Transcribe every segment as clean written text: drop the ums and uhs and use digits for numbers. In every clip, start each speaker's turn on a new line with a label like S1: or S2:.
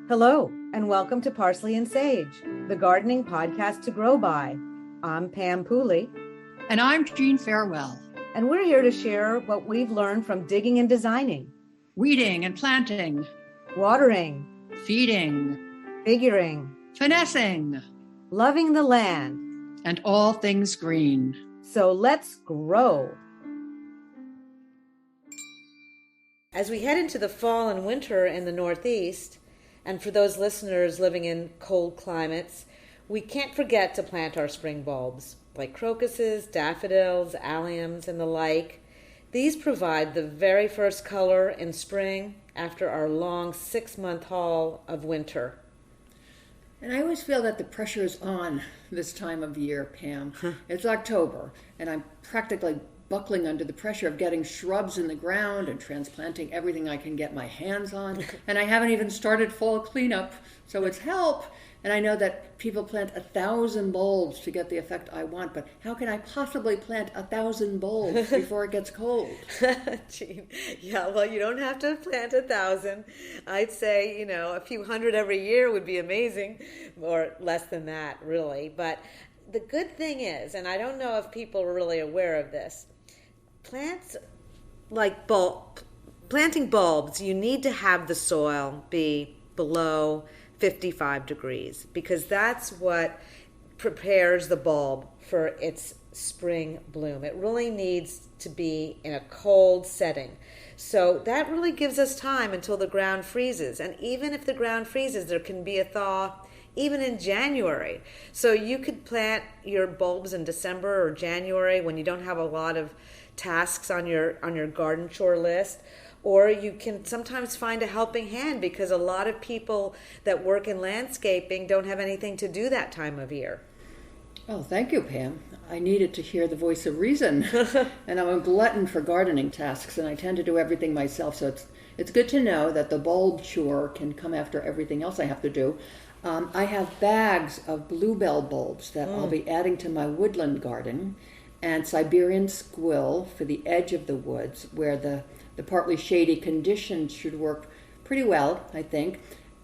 S1: Hello, and welcome to Parsley and Sage, the gardening podcast to grow by. I'm Pam Pooley.
S2: And I'm Jean Farewell.
S1: And we're here to share what we've learned from digging and designing,
S2: weeding and planting,
S1: watering,
S2: feeding,
S1: figuring,
S2: finessing,
S1: loving the land,
S2: and all things green.
S1: So let's grow. As we head into the fall and winter in the Northeast, and for those listeners living in cold climates, we can't forget to plant our spring bulbs, like crocuses, daffodils, alliums, and the like. These provide the very first color in spring after our long 6-month haul of winter.
S3: And I always feel that the pressure is on this time of year, Pam. It's October, and I'm practically buckling under the pressure of getting shrubs in the ground and transplanting everything I can get my hands on. And I haven't even started fall cleanup, so it's help. And I know that people plant 1,000 bulbs to get the effect I want, but how can I possibly plant 1,000 bulbs before it gets cold?
S1: Gee, yeah, well, you don't have to plant 1,000. I'd say, a few hundred every year would be amazing, or less than that, really. But the good thing is, and I don't know if people are really aware of this, plants like planting bulbs, you need to have the soil be below 55 degrees because that's what prepares the bulb for its spring bloom. It really needs to be in a cold setting. So that really gives us time until the ground freezes. And even if the ground freezes, there can be a thaw even in January. So you could plant your bulbs in December or January when you don't have a lot of tasks on your garden chore list. Or you can sometimes find a helping hand because a lot of people that work in landscaping don't have anything to do that time of year.
S3: Oh, thank you, Pam. I needed to hear the voice of reason. And I'm a glutton for gardening tasks, and I tend to do everything myself. So it's good to know that the bulb chore can come after everything else I have to do. I have bags of bluebell bulbs that I'll be adding to my woodland garden, and Siberian squill for the edge of the woods where the partly shady conditions should work pretty well, I think.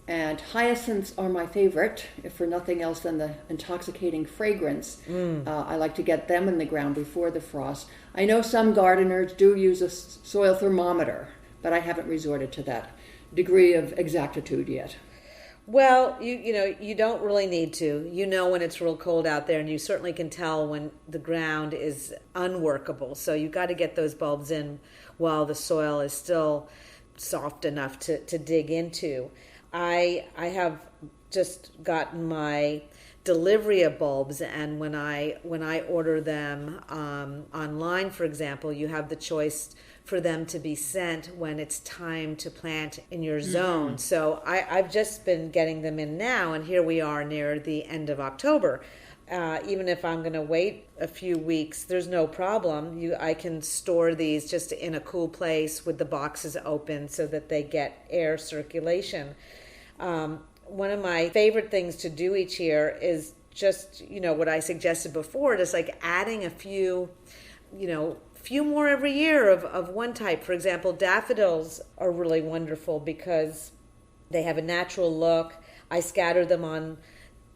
S3: And hyacinths are my favorite, if for nothing else than the intoxicating fragrance. I like to get them in the ground before the frost. I know some gardeners do use a soil thermometer, but I haven't resorted to that degree of exactitude yet.
S1: Well, you don't really need to. You know when it's real cold out there, and you certainly can tell when the ground is unworkable. So you got to get those bulbs in while the soil is still soft enough to dig into. I have just gotten my delivery of bulbs, and when I order them online, for example, you have the choice for them to be sent when it's time to plant in your zone. Mm-hmm. So I've just been getting them in now, and here we are near the end of October. Even if I'm going to wait a few weeks, there's no problem. I can store these just in a cool place with the boxes open so that they get air circulation. One of my favorite things to do each year is just, what I suggested before, just like adding a few more every year of one type. For example, daffodils are really wonderful because they have a natural look. I scatter them on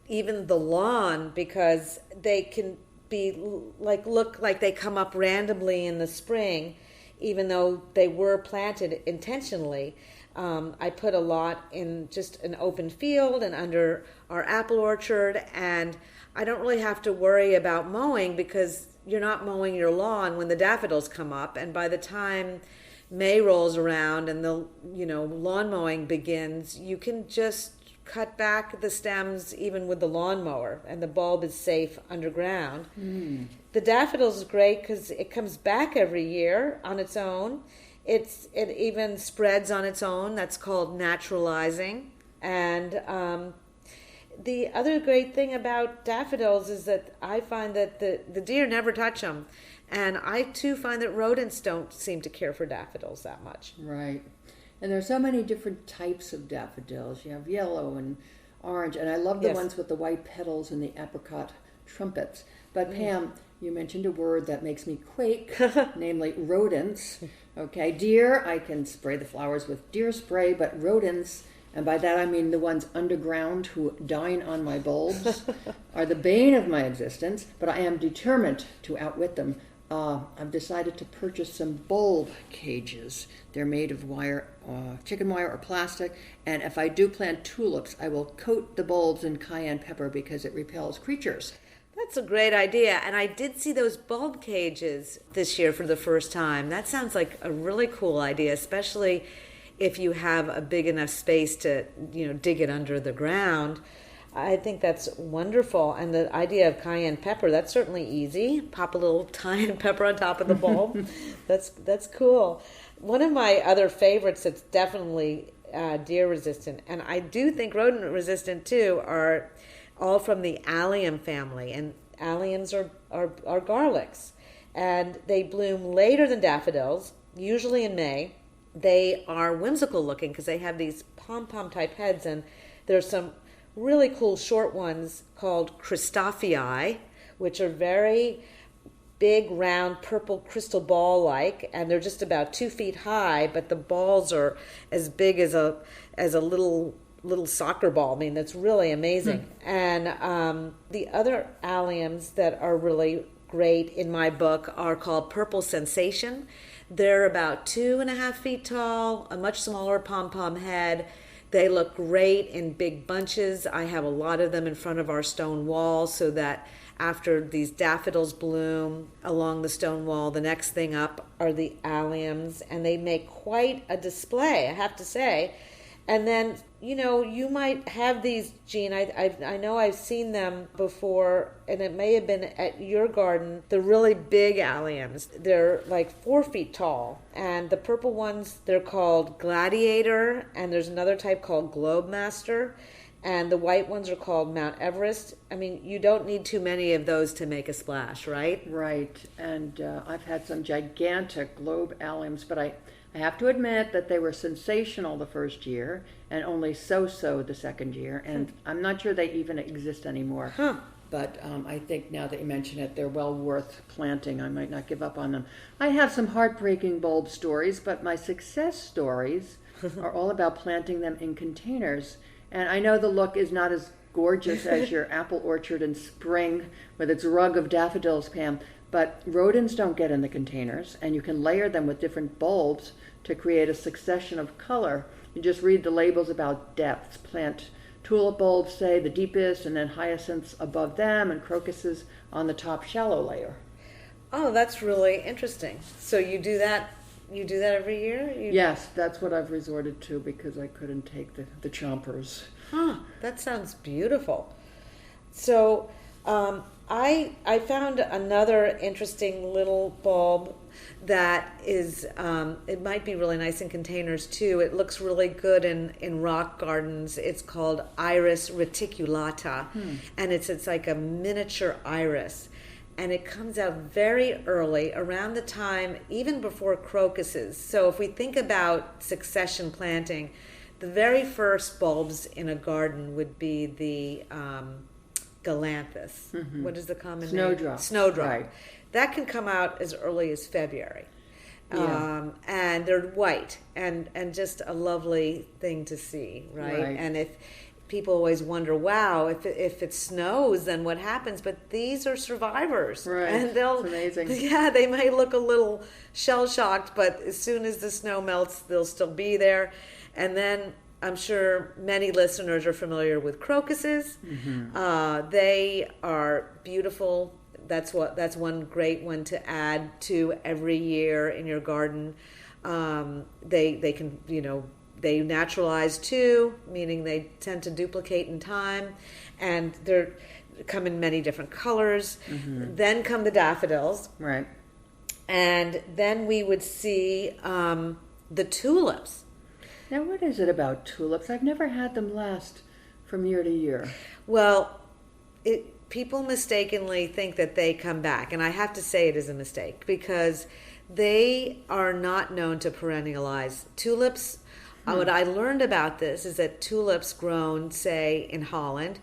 S1: even the lawn because they can look like they come up randomly in the spring, even though they were planted intentionally. I put a lot in just an open field and under our apple orchard, and I don't really have to worry about mowing because you're not mowing your lawn when the daffodils come up, and by the time May rolls around and the lawn mowing begins, you can just cut back the stems even with the lawnmower, and the bulb is safe underground. The daffodils is great because it comes back every year on its own. It even spreads on its own. That's called naturalizing. And the other great thing about daffodils is that I find that the deer never touch them. And I, too, find that rodents don't seem to care for daffodils that much.
S3: Right. And there's so many different types of daffodils. You have yellow and orange. And I love the ones with the white petals and the apricot trumpets. But Pam, you mentioned a word that makes me quake, namely rodents. Okay, deer, I can spray the flowers with deer spray, but rodents, and by that I mean the ones underground who dine on my bulbs, are the bane of my existence, but I am determined to outwit them. I've decided to purchase some bulb cages. They're made of wire, chicken wire or plastic, and if I do plant tulips, I will coat the bulbs in cayenne pepper because it repels creatures.
S1: That's a great idea. And I did see those bulb cages this year for the first time. That sounds like a really cool idea, especially if you have a big enough space to, dig it under the ground. I think that's wonderful. And the idea of cayenne pepper, that's certainly easy. Pop a little cayenne pepper on top of the bulb. That's cool. One of my other favorites that's definitely deer resistant, and I do think rodent resistant too, are all from the allium family. And alliums are garlics. And they bloom later than daffodils, usually in May. They are whimsical looking because they have these pom-pom type heads, and there's some really cool short ones called Christophii, which are very big, round, purple crystal ball like, and they're just about 2 feet high, but the balls are as big as a little soccer ball. I mean, that's really amazing. And the other alliums that are really great in my book are called Purple Sensation. They're about 2.5 feet tall, a much smaller pom-pom head. They look great in big bunches. I have a lot of them in front of our stone wall so that after these daffodils bloom along the stone wall, the next thing up are the alliums, and they make quite a display, I have to say. And then, you might have these, Jean. I know I've seen them before, and it may have been at your garden, the really big alliums. They're like 4 feet tall. And the purple ones, they're called Gladiator, and there's another type called Globemaster. And the white ones are called Mount Everest. I mean, you don't need too many of those to make a splash, right?
S3: Right. And I've had some gigantic globe alliums, but I have to admit that they were sensational the first year and only so-so the second year. And I'm not sure they even exist anymore. But I think now that you mention it, they're well worth planting. I might not give up on them. I have some heartbreaking bulb stories, but my success stories are all about planting them in containers. And I know the look is not as gorgeous as your apple orchard in spring with its rug of daffodils, Pam, but rodents don't get in the containers, and you can layer them with different bulbs to create a succession of color. You just read the labels about depths. Plant tulip bulbs, say, the deepest, and then hyacinths above them, and crocuses on the top shallow layer.
S1: Oh, that's really interesting. So you do that every year?
S3: Yes, that's what I've resorted to because I couldn't take the chompers.
S1: That sounds beautiful. So I found another interesting little bulb that is, it might be really nice in containers too. It looks really good in rock gardens. It's called Iris reticulata, and it's like a miniature iris. And it comes out very early, around the time, even before crocuses. So if we think about succession planting, the very first bulbs in a garden would be the galanthus. What is the common name?
S3: Snowdrop.
S1: Snowdrop.
S3: Right.
S1: That can come out as early as February.
S3: Yeah.
S1: And they're white and just a lovely thing to see, right? And if people always wonder, wow, if it snows, then what happens? But these are survivors.
S3: Right.
S1: And
S3: it's amazing.
S1: Yeah, they may look a little shell-shocked, but as soon as the snow melts, they'll still be there. And then I'm sure many listeners are familiar with crocuses. They are beautiful. That's one great one to add to every year in your garden. They can, they naturalize too, meaning they tend to duplicate in time, and they come in many different colors. Then come the daffodils.
S3: Right.
S1: And then we would see the tulips.
S3: Now, what is it about tulips? I've never had them last from year to year.
S1: Well, people mistakenly think that they come back, and I have to say it is a mistake because they are not known to perennialize. Tulips, what I learned about this is that tulips grown, say, in Holland,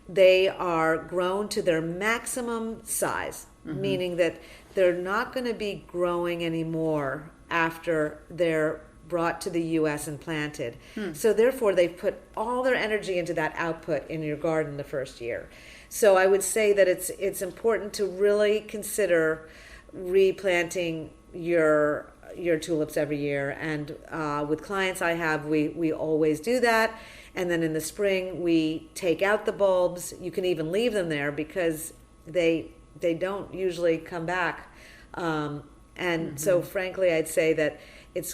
S1: they are grown to their maximum size, meaning that they're not going to be growing anymore after they're brought to the U.S. and planted. So therefore, they've put all their energy into that output in your garden the first year. So I would say that it's important to really consider replanting your tulips every year. And with clients I have, we always do that. And then in the spring, we take out the bulbs. You can even leave them there because they don't usually come back. So frankly, I'd say that it's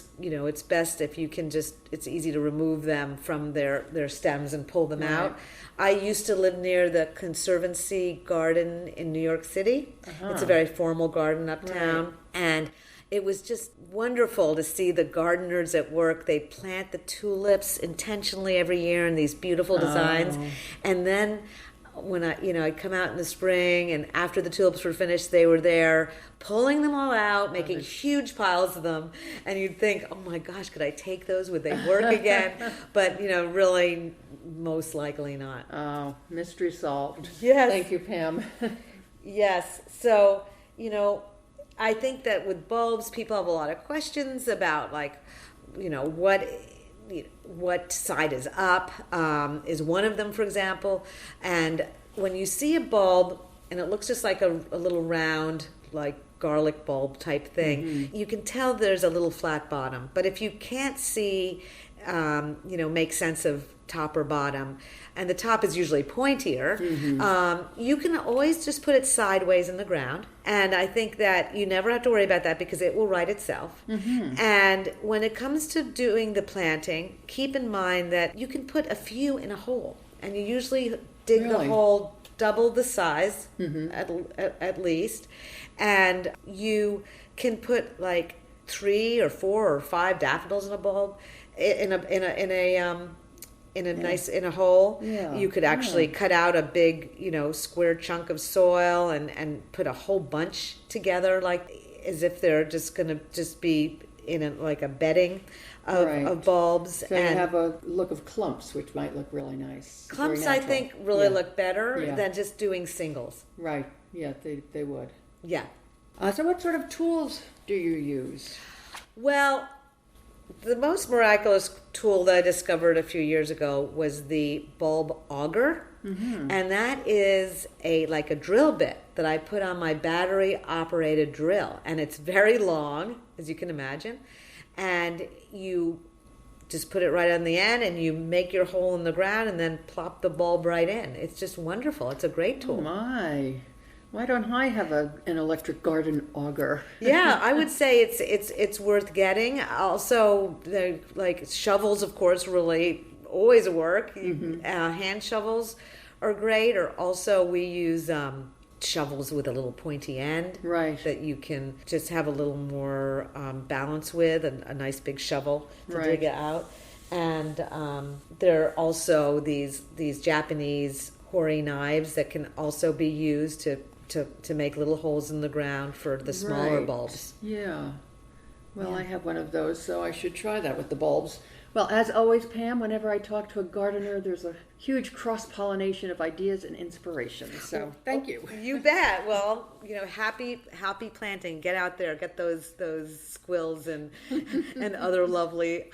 S1: best if you can it's easy to remove them from their stems and pull them out. I used to live near the Conservancy Garden in New York City. It's a very formal garden uptown. And it was just wonderful to see the gardeners at work. They plant the tulips intentionally every year in these beautiful designs. And then when I'd come out in the spring, and after the tulips were finished, they were there pulling them all out, making huge piles of them. And you'd think, oh my gosh, could I take those? Would they work again? But, really, most likely not.
S3: Oh, mystery solved.
S1: Yes.
S3: Thank you, Pam.
S1: Yes. So, I think that with bulbs, people have a lot of questions about, what side is up, is one of them, for example. And when you see a bulb and it looks just like a little round, like garlic bulb type thing, you can tell there's a little flat bottom. But if you can't see, make sense of top or bottom, and the top is usually pointier, you can always just put it sideways in the ground. And I think that you never have to worry about that because it will right itself. And when it comes to doing the planting, keep in mind that you can put a few in a hole, and you usually dig the hole double the size at least, and you can put like 3 or 4 or 5 daffodils in a bulb in a hole. You could actually cut out a big, square chunk of soil and put a whole bunch together, like as if they're just going to be in a bedding of bulbs.
S3: So you have a look of clumps, which might look really nice.
S1: Clumps, I think, really look better than just doing singles.
S3: Right. Yeah, they would.
S1: Yeah.
S3: So what sort of tools do you use?
S1: Well, the most miraculous tool that I discovered a few years ago was the bulb auger. And that is a drill bit that I put on my battery operated drill. And it's very long, as you can imagine. And you just put it right on the end and you make your hole in the ground and then plop the bulb right in. It's just wonderful. It's a great tool.
S3: Oh my. Why don't I have an electric garden auger?
S1: Yeah, I would say it's worth getting. Also, shovels, of course, really always work. Hand shovels are great. Or also we use shovels with a little pointy end, that you can just have a little more balance with, a nice big shovel to dig it out. And there are also these Japanese hori knives that can also be used to make little holes in the ground for the smaller bulbs.
S3: Yeah. Well, I have one of those, so I should try that with the bulbs. Well, as always, Pam, whenever I talk to a gardener, there's a huge cross-pollination of ideas and inspiration. So thank you.
S1: You bet. Well, happy planting. Get out there. Get those squills and other lovely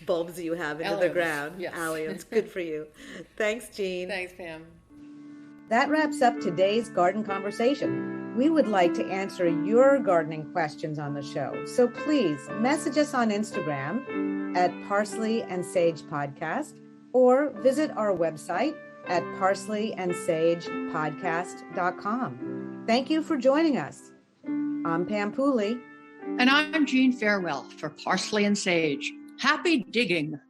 S1: bulbs that you have into the ground.
S3: Yes.
S1: Alliums. Good for you. Thanks, Jean.
S3: Thanks, Pam.
S1: That wraps up today's garden conversation. We would like to answer your gardening questions on the show. So please message us on Instagram at Parsley and Sage Podcast, or visit our website at parsleyandsagepodcast.com. Thank you for joining us. I'm Pam Pooley.
S2: And I'm Jean Farewell for Parsley and Sage. Happy digging.